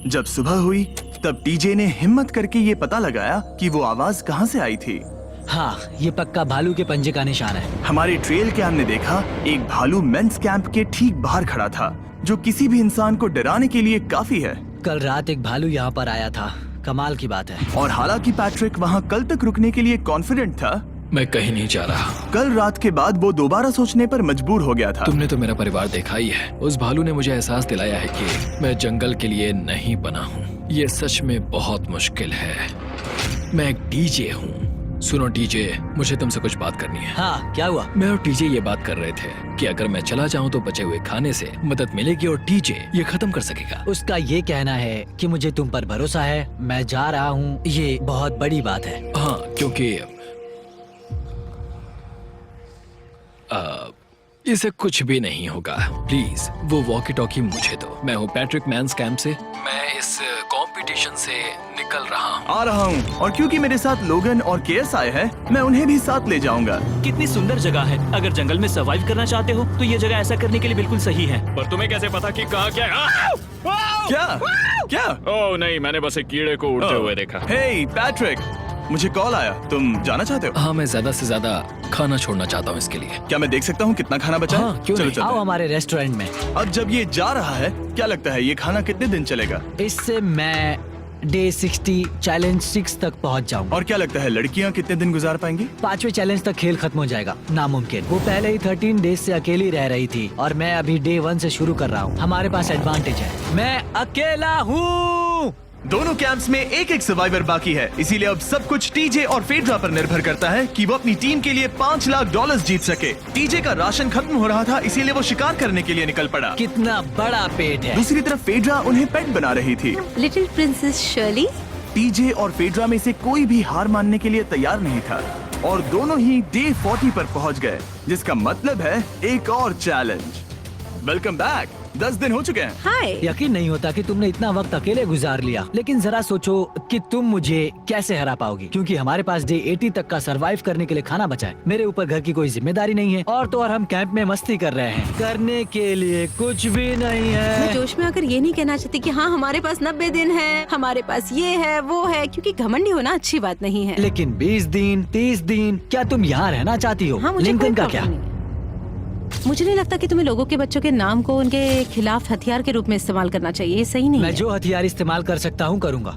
Speaker 1: जब सुबह हुई तब टीजे ने हिम्मत करके ये पता लगाया कि वो आवाज कहाँ से आई थी।
Speaker 2: हाँ, ये पक्का भालू के पंजे का निशान है।
Speaker 1: हमारी ट्रेल कैम ने देखा एक भालू मेंस कैंप के ठीक बाहर खड़ा था, जो किसी भी इंसान को डराने के लिए काफी है।
Speaker 2: कल रात एक भालू यहाँ पर आया था, कमाल की बात है।
Speaker 1: और हालांकि पैट्रिक वहाँ कल तक रुकने के लिए कॉन्फिडेंट था,
Speaker 6: मैं कहीं नहीं जा रहा।
Speaker 1: कल रात के बाद वो दोबारा सोचने पर मजबूर हो गया था।
Speaker 6: तुमने तो मेरा परिवार देखा ही है। उस भालू ने मुझे एहसास दिलाया है कि मैं जंगल के लिए नहीं बना हूँ। ये सच में बहुत मुश्किल है। मैं एक डीजे हूँ। सुनो डीजे, मुझे तुमसे कुछ बात करनी है।
Speaker 2: हाँ, क्या हुआ?
Speaker 6: मैं और टीजे ये बात कर रहे थे कि अगर मैं चला जाऊँ तो बचे हुए खाने से मदद मिलेगी और टीजे ये खत्म कर सकेगा।
Speaker 2: उसका ये कहना है कि मुझे तुम पर भरोसा है, मैं जा रहा हूँ। ये बहुत बड़ी बात है।
Speaker 6: हाँ, क्योंकि इसे कुछ भी नहीं होगा। प्लीज वो वॉकी टॉकी मुझे दो। मैं हूँ पैट्रिक मैंस कैंप से। मैं इस कंपटीशन से निकल रहा हूँ।
Speaker 1: आ रहा हूँ, और क्योंकि मेरे साथ लोगन और केएस आए हैं, मैं उन्हें भी साथ ले जाऊंगा।
Speaker 8: कितनी सुंदर जगह है। अगर जंगल में सर्वाइव करना चाहते हो तो ये जगह ऐसा करने के लिए बिल्कुल सही है। पर तुम्हें कैसे पता कि कहाँ क्या है?
Speaker 1: क्या क्या?
Speaker 4: ओह नहीं, मैंने बस एक कीड़े को उड़ते हुए देखा।
Speaker 1: हे पैट्रिक, मुझे कॉल आया, तुम जाना चाहते हो?
Speaker 6: हाँ, मैं ज्यादा से ज्यादा खाना छोड़ना चाहता हूँ इसके लिए।
Speaker 1: क्या मैं देख सकता हूँ कितना खाना बचा है?
Speaker 6: हाँ, क्यों
Speaker 1: चलो
Speaker 6: नहीं?
Speaker 1: चलते
Speaker 2: आओ
Speaker 1: हैं।
Speaker 2: हमारे रेस्टोरेंट में।
Speaker 1: अब जब ये जा रहा है, क्या लगता है ये खाना कितने दिन चलेगा?
Speaker 2: इससे मैं डे 60 चैलेंज 6 तक पहुंच जाऊंगा।
Speaker 1: और क्या लगता है लड़कियाँ कितने दिन गुजार पाएंगी?
Speaker 2: 5वें चैलेंज तक खेल खत्म हो जाएगा। नामुमकिन। वो पहले ही 13 डेज से अकेली रह रही थी और मैं अभी डे 1 से शुरू कर रहा हूँ। हमारे पास एडवांटेज है, मैं अकेला हूँ।
Speaker 1: दोनों कैंप्स में एक एक सर्वाइवर बाकी है, इसीलिए अब सब कुछ टीजे और फेड्रा पर निर्भर करता है कि वो अपनी टीम के लिए $5 लाख जीत सके। टीजे का राशन खत्म हो रहा था, इसीलिए वो शिकार करने के लिए निकल पड़ा।
Speaker 2: कितना बड़ा पेट है।
Speaker 1: दूसरी तरफ फेड्रा उन्हें पेट बना रही थी।
Speaker 5: Little princess Shirley.
Speaker 1: टीजे और फेड्रा में से कोई भी हार मानने के लिए तैयार नहीं था, और दोनों ही डे 40 पर पहुंच गए, जिसका मतलब है एक और चैलेंज। Welcome back. 10 दिन हो चुके हैं।
Speaker 5: हाय।
Speaker 2: यकीन नहीं होता कि तुमने इतना वक्त अकेले गुजार लिया, लेकिन जरा सोचो कि तुम मुझे कैसे हरा पाओगी, क्योंकि हमारे पास डे 80 तक का सरवाइव करने के लिए खाना बचा है। मेरे ऊपर घर की कोई जिम्मेदारी नहीं है, और तो और हम कैंप में मस्ती कर रहे हैं। करने के लिए कुछ भी नहीं
Speaker 5: मैं
Speaker 2: है।
Speaker 5: जोश में आकर ये नहीं कहना चाहती कि हाँ हमारे पास 90 दिन है, हमारे पास ये है वो है, क्योंकि घमंडी होना अच्छी बात नहीं है।
Speaker 2: लेकिन 20 दिन 30 दिन, क्या तुम यहाँ रहना चाहती हो?
Speaker 5: हाँ, मुझे कोई
Speaker 2: लिंकन का
Speaker 5: प्रॉब्लम
Speaker 2: क्या?
Speaker 5: नहीं। मुझे नहीं लगता कि तुम्हें लोगों के बच्चों के नाम को उनके खिलाफ हथियार के रूप में इस्तेमाल करना चाहिए। ये सही नहीं
Speaker 2: मैं
Speaker 5: है।
Speaker 2: जो हथियार इस्तेमाल कर सकता हूँ करूँगा।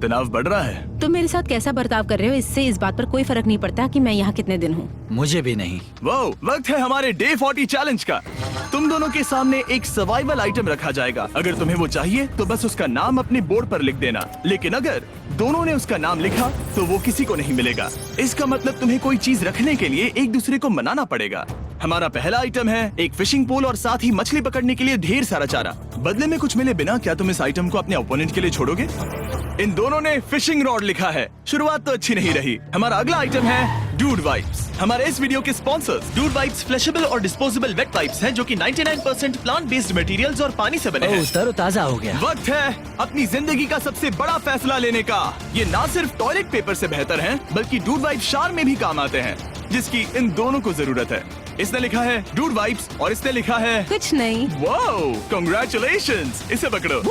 Speaker 1: तनाव बढ़ रहा है।
Speaker 5: तुम मेरे साथ कैसा बर्ताव कर रहे हो, इससे इस बात पर कोई फर्क नहीं पड़ता कि मैं यहाँ कितने दिन हूँ।
Speaker 2: मुझे भी नहीं।
Speaker 1: वो वक्त है हमारे डे 40 चैलेंज का। तुम दोनों के सामने एक सर्वाइवल आइटम रखा जाएगा। अगर तुम्हें वो चाहिए तो बस उसका नाम अपने बोर्ड पर लिख देना, लेकिन अगर दोनों ने उसका नाम लिखा तो वो किसी को नहीं मिलेगा। इसका मतलब तुम्हें कोई चीज रखने के लिए एक दूसरे को मनाना पड़ेगा। हमारा पहला आइटम है एक फिशिंग पोल और साथ ही मछली पकड़ने के लिए ढेर सारा चारा। बदले में कुछ मिले बिना क्या तुम इस आइटम को अपने ओपोनेंट के लिए छोड़ोगे? इन दोनों ने फिशिंग रॉड लिखा है। शुरुआत तो अच्छी नहीं रही। हमारा अगला आइटम है डूड वाइप्स। हमारे इस वीडियो के स्पॉन्सर्स डूड वाइप्स फ्लैशेबल और डिस्पोजेबल वेट वाइप्स हैं, जो कि 99% प्लांट बेस्ड मटेरियल्स और पानी से बने हैं।
Speaker 2: तरोताजा हो गया।
Speaker 1: वक्त है अपनी जिंदगी का सबसे बड़ा फैसला लेने का। ये ना सिर्फ टॉयलेट पेपर से बेहतर हैं, बल्कि डूड वाइप शार में भी काम आते हैं, जिसकी इन दोनों को जरूरत है। इसने लिखा है डूड वाइप्स और इसने लिखा है
Speaker 5: कुछ नहीं।
Speaker 1: Wow, congratulations. इसे पकड़ो।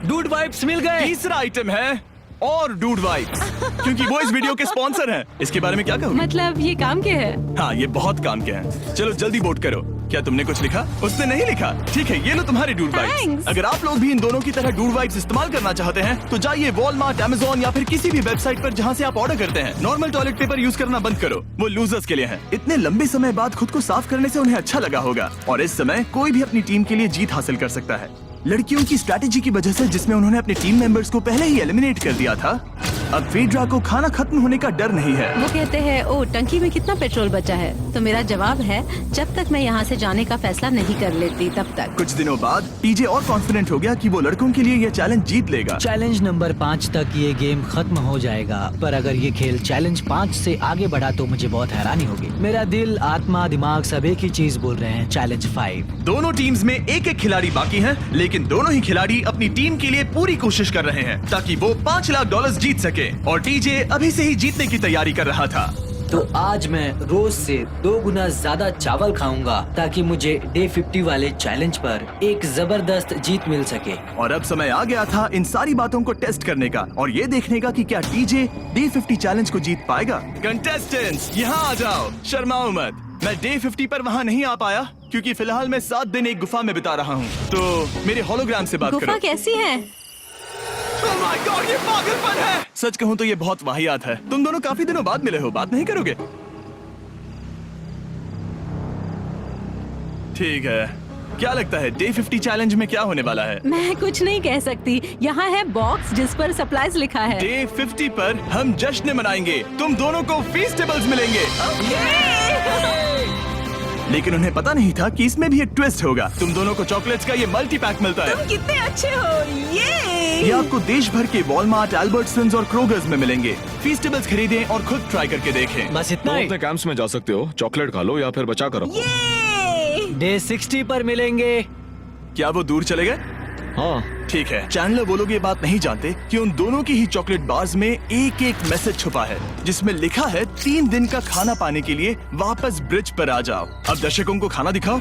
Speaker 2: डूड वाइप्स मिल गए।
Speaker 1: तीसरा आइटम है और डूड वाइब्स, क्योंकि वो इस वीडियो के स्पॉन्सर हैं। इसके बारे में क्या कहोगे?
Speaker 5: मतलब ये काम क्या है?
Speaker 1: हाँ, ये बहुत काम के हैं। चलो जल्दी वोट करो। क्या तुमने कुछ लिखा? उसने नहीं लिखा। ठीक है, ये लो तुम्हारे डूड वाइब्स।
Speaker 5: Thanks.
Speaker 1: अगर आप लोग भी इन दोनों की तरह डूड वाइब्स इस्तेमाल करना चाहते हैं तो जाइए वॉलमार्ट, अमेज़न या फिर किसी भी वेबसाइट पर जहाँ से आप ऑर्डर करते हैं। नॉर्मल टॉयलेट पेपर यूज करना बंद करो, वो लूजर्स के लिए है। इतने लंबे समय बाद खुद को साफ करने से उन्हें अच्छा लगा होगा, और इस समय कोई भी अपनी टीम के लिए जीत हासिल कर सकता है। लड़कियों की स्ट्रैटेजी की वजह से, जिसमें उन्होंने अपने टीम मेंबर्स को पहले ही एलिमिनेट कर दिया था, अब फेड्रा को खाना खत्म होने का डर नहीं है।
Speaker 5: वो कहते हैं ओ टंकी में कितना पेट्रोल बचा है, तो मेरा जवाब है जब तक मैं यहाँ से जाने का फैसला नहीं कर लेती तब तक।
Speaker 1: कुछ दिनों बाद टीजे और कॉन्फिडेंट हो गया कि वो लड़कों के लिए ये चैलेंज जीत लेगा।
Speaker 2: चैलेंज नंबर 5 तक ये गेम खत्म हो जाएगा, पर अगर ये खेल चैलेंज 5 से आगे बढ़ा तो मुझे बहुत हैरानी होगी। मेरा दिल, आत्मा, दिमाग सब एक ही चीज बोल रहे हैं, चैलेंज 5।
Speaker 1: दोनों टीम्स में एक एक खिलाड़ी बाकी हैं, लेकिन दोनों ही खिलाड़ी अपनी टीम के लिए पूरी कोशिश कर रहे हैं ताकि वो $5 लाख जीत सके, और टीजे अभी से ही जीतने की तैयारी कर रहा था।
Speaker 2: तो आज मैं रोज से 2 गुना ज्यादा चावल खाऊंगा ताकि मुझे डे 50 वाले चैलेंज पर एक जबरदस्त जीत मिल सके।
Speaker 1: और अब समय आ गया था इन सारी बातों को टेस्ट करने का और ये देखने का कि क्या टीजे डे 50 चैलेंज को जीत पाएगा। कंटेस्टेंट्स यहाँ आ जाओ, शर्माओ मत। मैं डे 50 पर वहाँ नहीं आ पाया क्योंकि फिलहाल मैं 7 दिन एक गुफा में बिता रहा हूँ, तो मेरे होलोग्राम से बात
Speaker 5: गुफा
Speaker 1: करो।
Speaker 5: कैसी है?
Speaker 1: Oh my God, ये पागलपन है। सच कहूँ तो ये बहुत वाहियात है। तुम दोनों काफी दिनों बाद मिले हो, बात नहीं करोगे? ठीक है, क्या लगता है डे 50 चैलेंज में क्या होने वाला है?
Speaker 5: मैं कुछ नहीं कह सकती। यहाँ है बॉक्स जिस पर सप्लाईज लिखा है।
Speaker 1: डे 50 पर हम जश्न मनाएंगे, तुम दोनों को फीस्टेबल्स मिलेंगे। लेकिन उन्हें पता नहीं था कि इसमें भी एक ट्विस्ट होगा। तुम दोनों को चॉकलेट्स का ये मल्टी पैक मिलता है।
Speaker 5: तुम कितने अच्छे हो।
Speaker 1: ये आपको देश भर के वॉलमार्ट, एल्बर्ट्सन्स और क्रोगर्स में मिलेंगे। फीस्टेबल्स खरीदें और खुद ट्राई करके देखें।
Speaker 2: बस इतना
Speaker 9: तुम
Speaker 2: ही।
Speaker 9: अपने कैंप्स में जा सकते हो, चॉकलेट खा लो या फिर बचा कर रखो।
Speaker 2: डे 60 पर मिलेंगे।
Speaker 1: क्या वो दूर चले गए?
Speaker 9: हाँ,
Speaker 1: ठीक है। चैंडलर वो लोग ये बात नहीं जानते कि उन दोनों की ही चॉकलेट बार्स में एक एक मैसेज छुपा है जिसमें लिखा है 3 दिन का खाना पाने के लिए वापस ब्रिज पर आ जाओ। अब दर्शकों को खाना दिखाओ,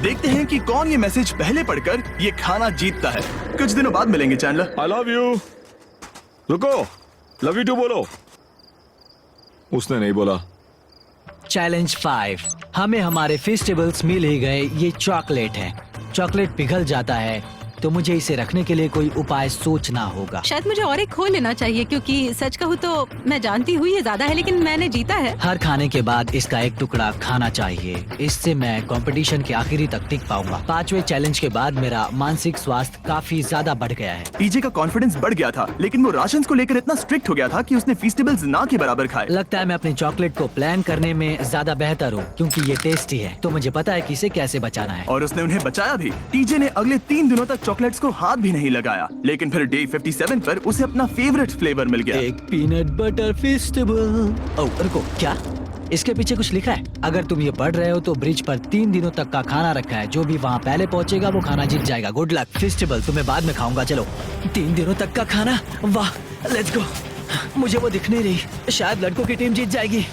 Speaker 1: देखते हैं कि कौन ये मैसेज पहले पढ़कर ये खाना जीतता है। कुछ दिनों बाद मिलेंगे चैंडलर।
Speaker 9: I love you. रुको, लव यू टू बोलो। उसने नहीं बोला।
Speaker 2: चैलेंज 5। हमें हमारे फेस्टिवल्स मिल ही गए। ये चॉकलेट है। चॉकलेट पिघल जाता है तो मुझे इसे रखने के लिए कोई उपाय सोचना होगा।
Speaker 5: शायद मुझे और एक खो लेना चाहिए क्योंकि सच कहूँ तो मैं जानती हूँ ये ज्यादा है लेकिन मैंने जीता है।
Speaker 2: हर खाने के बाद इसका एक टुकड़ा खाना चाहिए, इससे मैं कंपटीशन के आखिरी तक टिक पाऊंगा। 5वें चैलेंज के बाद मेरा मानसिक स्वास्थ्य काफी ज्यादा बढ़ गया है।
Speaker 1: टीजे का कॉन्फिडेंस बढ़ गया था, लेकिन वो राशंस को लेकर इतना स्ट्रिक्ट हो गया था कि उसने फीस्टेबल्स ना के बराबर खाए।
Speaker 2: लगता है मैं अपने चॉकलेट को प्लान करने में ज्यादा बेहतर हूँ क्योंकि ये टेस्टी है, तो मुझे पता है कि इसे कैसे बचाना है।
Speaker 1: और उसने उन्हें बचाया भी। टीजे ने अगले 3 दिनों तक चॉकलेट्स को हाथ भी नहीं लगाया, लेकिन फिर डे 57 पर उसे अपना फेवरेट फ्लेवर मिल गया।
Speaker 2: एक पीनट बटर फेस्टिवल। ओह रुको, क्या इसके पीछे कुछ लिखा है? अगर तुम ये पढ़ रहे हो तो ब्रिज पर 3 दिनों तक का खाना रखा है। जो भी वहाँ पहले पहुँचेगा वो खाना जीत जाएगा। Good luck. फेस्टिवल तुम्हें बाद में खाऊंगा। चलो, 3 दिनों तक का खाना, वाह, लेट्स गो। मुझे वो दिख नहीं रही, शायद लड़कों की टीम जीत जाएगी।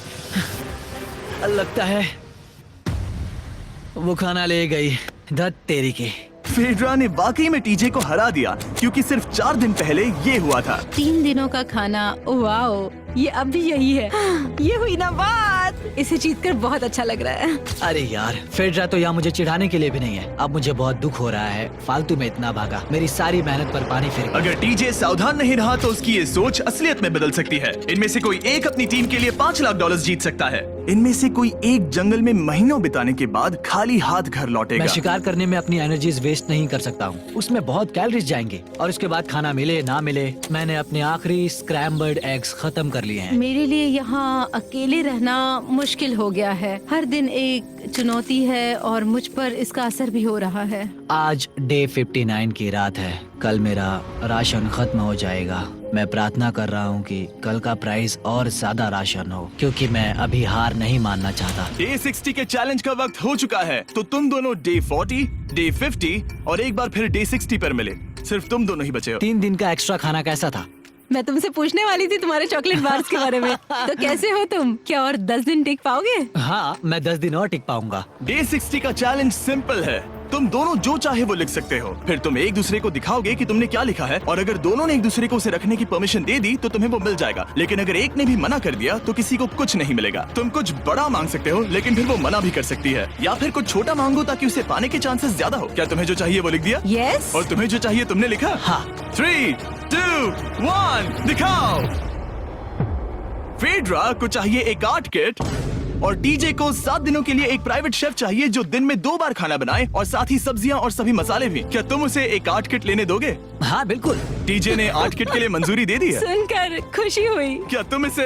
Speaker 2: लगता है वो खाना ले गई। धत तेरी की।
Speaker 1: फेड्रा ने वाकई में टीजे को हरा दिया क्योंकि सिर्फ 4 दिन पहले ये हुआ था।
Speaker 5: 3 दिनों का खाना, वाओ, ये अब भी यही है। ये हुई ना बात। इसे जीतकर बहुत अच्छा लग रहा है।
Speaker 2: अरे यार, फेड्रा तो यहाँ मुझे चिढ़ाने के लिए भी नहीं है। अब मुझे बहुत दुख हो रहा है, फालतू में इतना भागा, मेरी सारी मेहनत पर पानी फिर गया।
Speaker 1: अगर टीजे सावधान नहीं रहा तो उसकी ये सोच असलियत में बदल सकती है। इनमें से कोई एक अपनी टीम के लिए $5 लाख जीत सकता है। इनमें से कोई एक जंगल में महीनों बिताने के बाद खाली हाथ घर लौटेगा।
Speaker 2: मैं शिकार करने में अपनी एनर्जीज वेस्ट नहीं कर सकता हूँ, उसमें बहुत कैलोरीज जाएंगे और उसके बाद खाना मिले ना मिले, मैंने अपने आखिरी स्क्रैम्बल्ड एग्स खत्म कर लिए हैं।
Speaker 5: मेरे लिए यहाँ अकेले रहना मुश्किल हो गया है। हर दिन एक चुनौती है और मुझ पर इसका असर भी हो रहा है।
Speaker 2: आज डे 59 की रात है। कल मेरा राशन खत्म हो जाएगा। मैं प्रार्थना कर रहा हूँ कि कल का प्राइस और ज्यादा राशन हो क्योंकि मैं अभी हार नहीं मानना चाहता।
Speaker 1: डे 60 के चैलेंज का वक्त हो चुका है, तो तुम दोनों डे 40, डे 50 और एक बार फिर डे 60 पर मिले। सिर्फ तुम दोनों ही बचे हो।
Speaker 2: 3 दिन का एक्स्ट्रा खाना कैसा था?
Speaker 5: मैं तुमसे पूछने वाली थी तुम्हारे चॉकलेट बार्स के बारे में। तो कैसे हो तुम? क्या और 10 दिन टिक पाओगे?
Speaker 2: हाँ, मैं 10 दिन और टिक पाऊंगा।
Speaker 1: डे 60 का चैलेंज सिंपल है। तुम दोनों जो चाहे वो लिख सकते हो, फिर तुम एक दूसरे को दिखाओगे कि तुमने क्या लिखा है, और अगर दोनों ने एक दूसरे को उसे रखने की परमिशन दे दी तो तुम्हें वो मिल जाएगा। लेकिन अगर एक ने भी मना कर दिया तो किसी को कुछ नहीं मिलेगा। तुम कुछ बड़ा मांग सकते हो, लेकिन फिर वो मना भी कर सकती है, या फिर कुछ छोटा मांगो ताकि उसे पाने के चांसेस ज्यादा हो। क्या तुम्हें जो चाहिए वो लिख दिया?
Speaker 5: यस।
Speaker 1: और तुम्हें जो चाहिए तुमने लिखा?
Speaker 2: हाँ।
Speaker 1: 3, 2, 1 दिखाओ। फेड्रा को चाहिए एक आर्ट किट, और टीजे को 7 दिनों के लिए एक प्राइवेट शेफ चाहिए जो दिन में 2 बार खाना बनाए, और साथ ही सब्जियां और सभी मसाले भी। क्या तुम उसे एक आर्ट किट लेने दोगे?
Speaker 2: हाँ बिल्कुल।
Speaker 1: टीजे ने आर्ट किट के लिए मंजूरी दे दी है।
Speaker 5: सुनकर खुशी हुई।
Speaker 1: क्या तुम इसे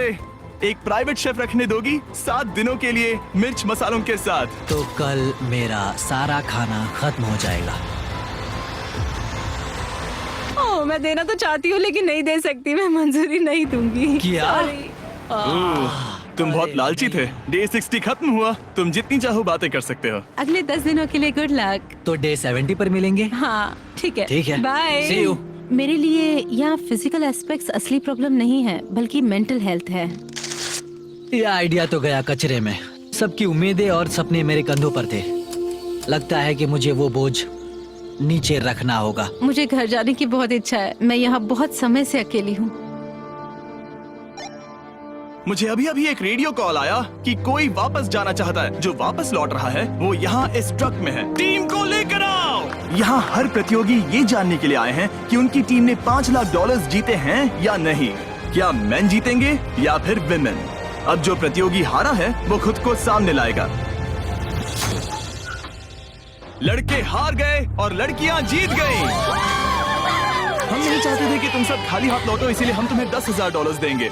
Speaker 1: एक प्राइवेट शेफ रखने दोगी 7 दिनों के लिए मिर्च मसालों के साथ?
Speaker 2: तो कल मेरा सारा खाना खत्म हो जाएगा।
Speaker 5: ओह, मैं देना तो चाहती हूँ लेकिन नहीं दे सकती, मैं मंजूरी नहीं दूंगी।
Speaker 2: क्या?
Speaker 5: Sorry।
Speaker 1: तुम बहुत लालची थे। डे 60 खत्म हुआ, तुम जितनी चाहो बातें कर सकते हो।
Speaker 5: अगले 10 दिनों के लिए गुड लक।
Speaker 2: तो डे 70 पर मिलेंगे।
Speaker 5: हाँ ठीक है।
Speaker 2: ठीक है।
Speaker 5: बाय।
Speaker 2: See you।
Speaker 5: मेरे लिए यहाँ फिजिकल एस्पेक्ट्स असली प्रॉब्लम नहीं है, बल्कि मेंटल हेल्थ है।
Speaker 2: ये आइडिया तो गया कचरे में। सबकी उम्मीदें और सपने मेरे कंधों पर थे। लगता है कि मुझे वो बोझ नीचे रखना होगा।
Speaker 5: मुझे घर जाने की बहुत इच्छा है। मैं यहाँ बहुत समय से अकेली हूँ।
Speaker 1: मुझे अभी अभी एक रेडियो कॉल आया कि कोई वापस जाना चाहता है। जो वापस लौट रहा है वो यहाँ इस ट्रक में है। टीम को लेकर आओ। यहाँ हर प्रतियोगी ये जानने के लिए आए हैं कि उनकी टीम ने $5 लाख जीते हैं या नहीं। क्या मेन जीतेंगे या फिर विमेन? अब जो प्रतियोगी हारा है वो खुद को सामने लाएगा। लड़के हार गए और लड़कियां जीत गई। हम नहीं चाहते थे कि तुम सब खाली हाथ लौटो, इसीलिए हम तुम्हें $10,000 देंगे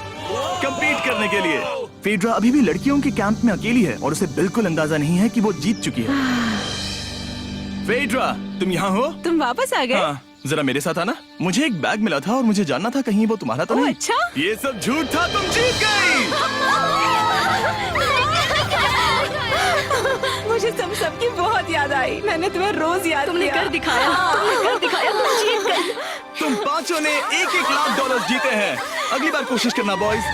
Speaker 1: कंपीट करने के लिए। फेड्रा अभी भी लड़कियों के कैंप में अकेली है और उसे बिल्कुल अंदाजा नहीं है कि वो जीत चुकी है। फेड्रा, तुम यहाँ हो?
Speaker 5: तुम वापस आ गए?
Speaker 1: हाँ, जरा मेरे साथ आना। मुझे एक बैग मिला था और मुझे जानना था कहीं वो तुम्हारा तो
Speaker 5: ओह,
Speaker 1: नहीं।
Speaker 5: अच्छा?
Speaker 1: ये सब झूठ था, तुम जीत गई।
Speaker 5: मुझे तुम सबकी बहुत याद आई। मैंने तुम्हें रोज याद
Speaker 3: तुमने
Speaker 5: किया।
Speaker 3: कर दिखाया, तुमने कर दिखाया, तुम जीत गई।
Speaker 1: तुम पांचों ने $1-1 लाख जीते हैं। अगली बार कोशिश करना बॉयज।